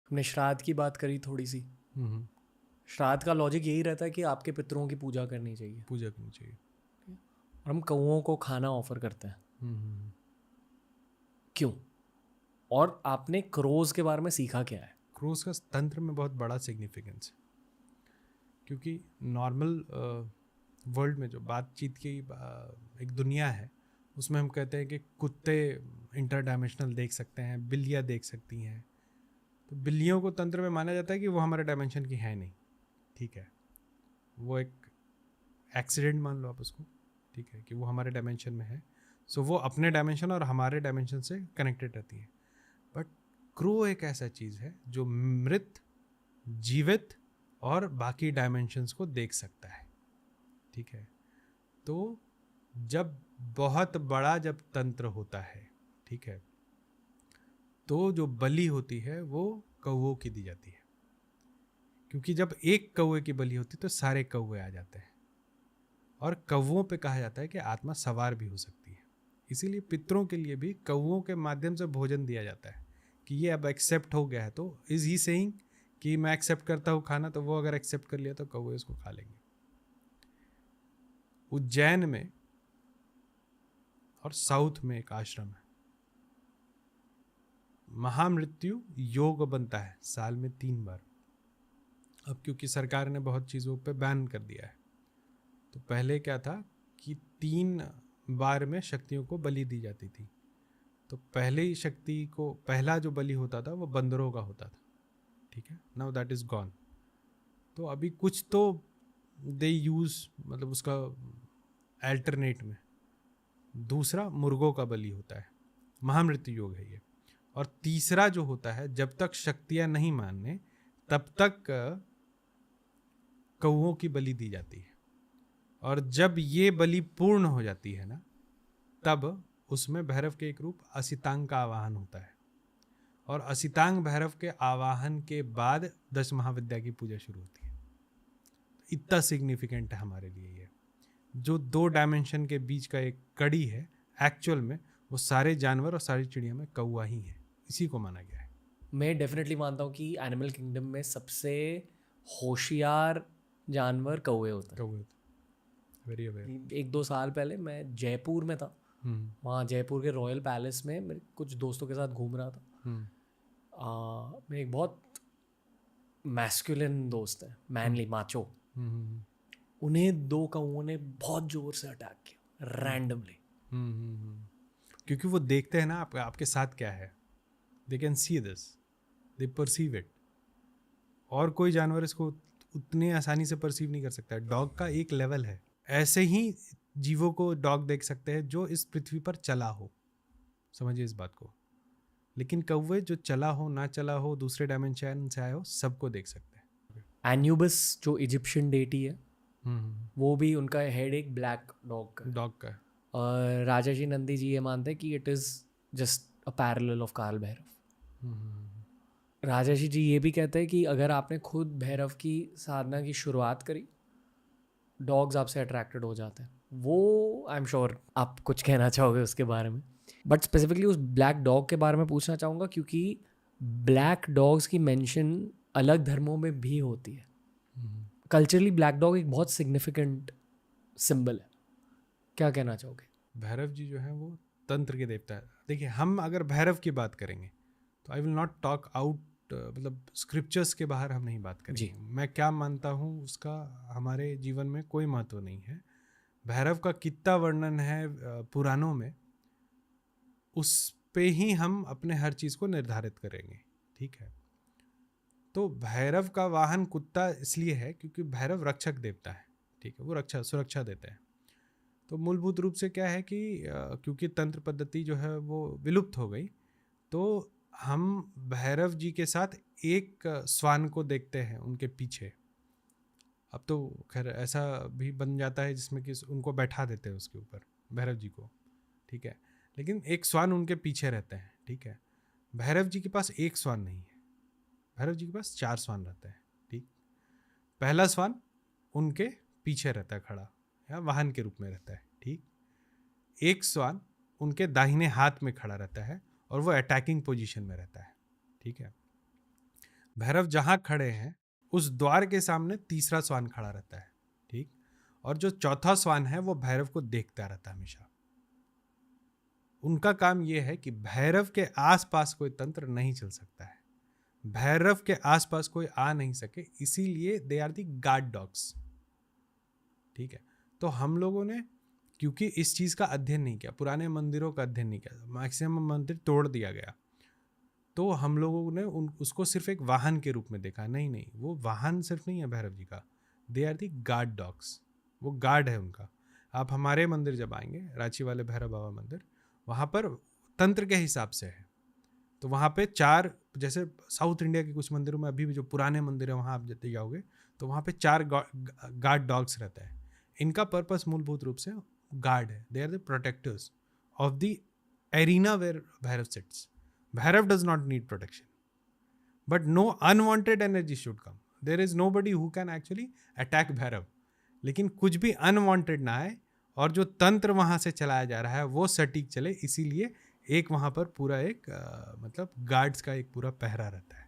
हमने श्राद्ध की बात करी थोड़ी सी। हम्म, श्राद्ध का लॉजिक यही रहता है कि आपके पितरों की पूजा करनी चाहिए, पूजा करनी चाहिए। और हम कौओं को खाना ऑफर करते हैं। हम्म। क्यों? और आपने क्रोज के बारे में सीखा क्या है? क्रोज का तंत्र में बहुत बड़ा सिग्निफिकेंस है, क्योंकि नॉर्मल वर्ल्ड में जो बातचीत की एक दुनिया है, उसमें हम कहते हैं कि कुत्ते इंटर डायमेंशनल देख सकते हैं, बिल्लियाँ देख सकती हैं। तो बिल्लियों को तंत्र में माना जाता है कि वो हमारे डायमेंशन की है नहीं, ठीक है, वो एक एक्सीडेंट मान लो आप उसको, ठीक है, कि वो हमारे डायमेंशन में है। सो वो अपने डायमेंशन और हमारे डायमेंशन से कनेक्टेड रहती है। बट क्रो एक ऐसा चीज़ है जो मृत, जीवित और बाकी डायमेंशंस को देख सकता है, ठीक है। तो जब बहुत बड़ा जब तंत्र होता है, ठीक है, तो जो बलि होती है वो कौवों की दी जाती है, क्योंकि जब एक कौवे की बलि होती है तो सारे कौवे आ जाते हैं। और कौवों पे कहा जाता है कि आत्मा सवार भी हो सकती है, इसीलिए पितरों के लिए भी कौवों के माध्यम से भोजन दिया जाता है कि ये अब एक्सेप्ट हो गया है। तो इज ही सेइंग कि मैं एक्सेप्ट करता हूँ खाना, तो वो अगर एक्सेप्ट कर लिया तो कौवे उसको खा लेंगे। उज्जैन में और साउथ में एक आश्रम है, महामृत्यु योग बनता है साल में 3 बार। अब क्योंकि सरकार ने बहुत चीज़ों पे बैन कर दिया है, तो पहले क्या था कि 3 बार में शक्तियों को बलि दी जाती थी। तो पहले ही शक्ति को पहला जो बलि होता था वो बंदरों का होता था, ठीक है। Now that is gone. तो अभी कुछ तो दे यूज़, मतलब उसका अल्टरनेट में दूसरा मुर्गों का बलि होता है, महामृत्यु योग है ये। और तीसरा जो होता है, जब तक शक्तियाँ नहीं मानने तब तक कौओं की बलि दी जाती है। और जब ये बलि पूर्ण हो जाती है ना, तब उसमें भैरव के एक रूप असितांग का आवाहन होता है। और असितांग भैरव के आवाहन के बाद 10 महाविद्या की पूजा शुरू होती है। इतना सिग्निफिकेंट है हमारे लिए ये, जो 2 डायमेंशन के बीच का एक कड़ी है। एक्चुअल में वो सारे जानवर और सारी चिड़िया में कौआ ही है, इसी को माना गया है। मैं डेफिनेटली मानता हूँ कि एनिमल किंगडम में सबसे होशियार जानवर कौवे होते हैं। कौआ, वेरी अवेयर। 1-2 साल पहले मैं जयपुर में था। वहाँ जयपुर के रॉयल पैलेस में मेरे कुछ दोस्तों के साथ घूम रहा था। मेरे एक बहुत मैस्कुलिन दोस्त है, मैनली माचो। उन्हें 2 कौओं ने बहुत जोर से अटैक किया रैंडमली। क्योंकि वो देखते हैं ना आपके साथ क्या है, they can see this, they perceive it. और कोई जानवर इसको उतनी आसानी से परसीव नहीं कर सकता। डॉग का एक लेवल है, ऐसे ही जीवों को डॉग देख सकते हैं जो इस पृथ्वी पर चला हो, समझिए इस बात को। लेकिन कौवे जो चला हो ना चला हो, दूसरे डायमेंशन से आए हो, सबको देख सकते हैं। एन्यूबस जो इजिप्शियन डेटी है, वो भी उनका हेड एक ब्लैक डॉग का है। डॉग का है। और राजा जी नंदी जी ये मानते हैं कि it is just a parallel of काल भैरव। राजा जी ये भी कहते हैं कि अगर आपने खुद भैरव की साधना की शुरुआत करी, डॉग्स आपसे अट्रैक्टेड हो जाते हैं। वो आई एम श्योर आप कुछ कहना चाहोगे उसके बारे में, बट स्पेसिफिकली उस ब्लैक डॉग के बारे में पूछना चाहूँगा क्योंकि ब्लैक डॉग्स की मेंशन अलग धर्मों में भी होती है। कल्चरली ब्लैक डॉग एक बहुत सिग्निफिकेंट सिंबल है। क्या कहना चाहोगे? भैरव जी जो है वो तंत्र के देवता है। देखिए, हम अगर भैरव की बात करेंगे तो I will not talk out, मतलब स्क्रिप्चर्स के बाहर हम नहीं बात करेंगे। मैं क्या मानता हूँ उसका हमारे जीवन में कोई महत्व नहीं है। भैरव का कितना वर्णन है पुराणों में, उस पे ही हम अपने हर चीज़ को निर्धारित करेंगे, ठीक है। तो भैरव का वाहन कुत्ता इसलिए है क्योंकि भैरव रक्षक देवता है, ठीक है, वो रक्षा सुरक्षा देते हैं। तो मूलभूत रूप से क्या है कि क्योंकि तंत्र पद्धति जो है वो विलुप्त हो गई, तो हम भैरव जी के साथ एक श्वान को देखते हैं उनके पीछे। अब तो खैर ऐसा भी बन जाता है जिसमें कि उनको बैठा देते हैं उसके ऊपर, भैरव जी को, ठीक है, लेकिन एक श्वान उनके पीछे रहते हैं, ठीक है। भैरव जी के पास एक श्वान नहीं है, भैरव जी के पास 4 श्वान रहते हैं, ठीक। पहला श्वान उनके पीछे रहता है खड़ा, या वाहन के रूप में रहता है, ठीक। एक श्वान उनके दाहिने हाथ में खड़ा रहता है और वो अटैकिंग पोजीशन में रहता है, ठीक है। भैरव जहाँ खड़े हैं उस द्वार के सामने तीसरा श्वान खड़ा रहता है, ठीक, और जो चौथा श्वान है वो भैरव को देखता रहता है हमेशा। उनका काम ये है कि भैरव के आसपास कोई तंत्र नहीं चल सकता है, भैरव के आसपास कोई आ नहीं सके, इसीलिए they are the guard dogs, ठीक है। तो हम लोगों ने क्योंकि इस चीज़ का अध्ययन नहीं किया, पुराने मंदिरों का अध्ययन नहीं किया, मैक्सिमम मंदिर तोड़ दिया गया, तो हम लोगों ने उसको सिर्फ एक वाहन के रूप में देखा। नहीं, वो वाहन सिर्फ नहीं है भैरव जी का, they are the guard dogs, वो गार्ड है उनका। आप हमारे मंदिर जब आएंगे, रांची वाले भैरव बाबा मंदिर, वहाँ पर तंत्र के हिसाब से है, तो वहाँ पे 4, जैसे साउथ इंडिया के कुछ मंदिरों में अभी भी जो पुराने मंदिर है वहाँ आप जब जाओगे तो वहाँ पे 4 गार्ड डॉग्स रहता है। इनका पर्पस मूलभूत रूप से गार्ड है, they are the protectors of the arena where Bhairav sits. Bhairav does not need protection, but no unwanted energy should come, there is nobody who can actually attack Bhairav, लेकिन कुछ भी अनवांटेड ना आए और जो तंत्र वहाँ से चलाया जा रहा है वो सटीक चले, इसीलिए एक वहाँ पर पूरा एक मतलब गार्ड्स का एक पूरा पहरा रहता है।